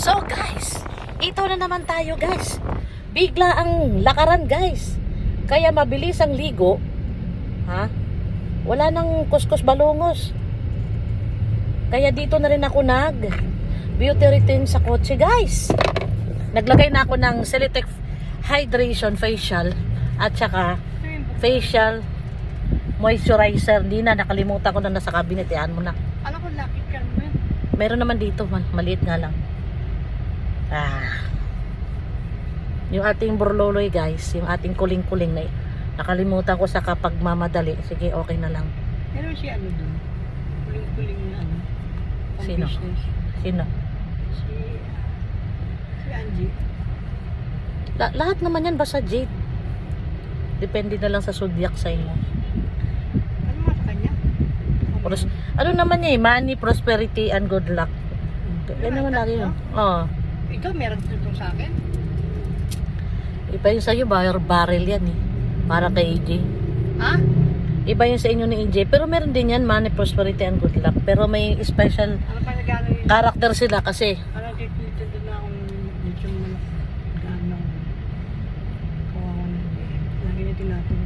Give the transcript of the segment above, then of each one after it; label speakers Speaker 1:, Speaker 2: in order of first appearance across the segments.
Speaker 1: So guys, ito na naman tayo guys. Bigla ang lakaran guys. Kaya mabilis ang ligo. Ha? Wala nang kuskus balungos. Kaya dito na rin ako beauty routine sa kotse guys. Naglagay na ako ng Celitec Hydration Facial at saka facial moisturizer. Di na, nakalimutan ko na nasa cabinet. Iyan mo na.
Speaker 2: Alam ko, lapit ka naman.
Speaker 1: Meron naman dito, maliit nga lang. Yung ating burloloy guys, yung ating kuling-kuling na nakalimutan ko sa kapag mamadali. Sige, okay na lang.
Speaker 2: Meron siya ano dun? Kuling-kuling na ano? Pang
Speaker 1: Sino?
Speaker 2: business.
Speaker 1: Sino?
Speaker 2: Si Angie.
Speaker 1: Lahat naman yan basta jade. Depende na lang sa zodiac sign mo.
Speaker 2: Ano nga sa kanya?
Speaker 1: Ano naman niya money, prosperity, and good luck. Yan naman lagi yun. Oo.
Speaker 2: Ikaw, meron tutong sa akin?
Speaker 1: Iba yung sa'yo, barrel yan eh. Para kay AJ.
Speaker 2: Ha?
Speaker 1: Iba yung sa inyo ni AJ. Pero meron din yan, money, prosperity, and good luck. Pero may special
Speaker 2: Ano pa nagano yun?
Speaker 1: character sila kasi.
Speaker 2: Ano dito doon na akong dito mo na gano. Kawawa na. Lagi na tinapon.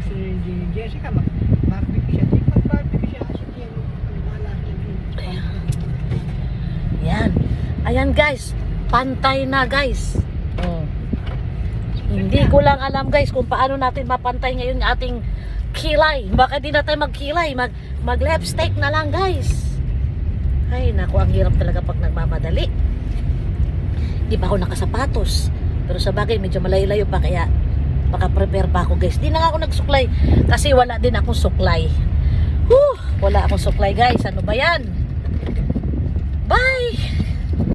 Speaker 2: Gusto na yung Jessica, mag-barbecue siya. Di mag-barbecue siya kasi di ano. Wala siya.
Speaker 1: Yan. Ayan guys. Pantay na guys. Hindi ko lang alam guys kung paano natin mapantay ngayon yung ating kilay. Baka di na tayo magkilay. Mag-lipstick na lang guys. Ay naku, ang hirap talaga pag nagmamadali. Di pa ako nakasapatos. Pero sa bagay medyo malayo-layo pa kaya maka-prepare pa ako guys. Di na nga ako nagsuklay kasi wala din akong suklay. Wala akong suklay guys. Ano ba yan? Bye!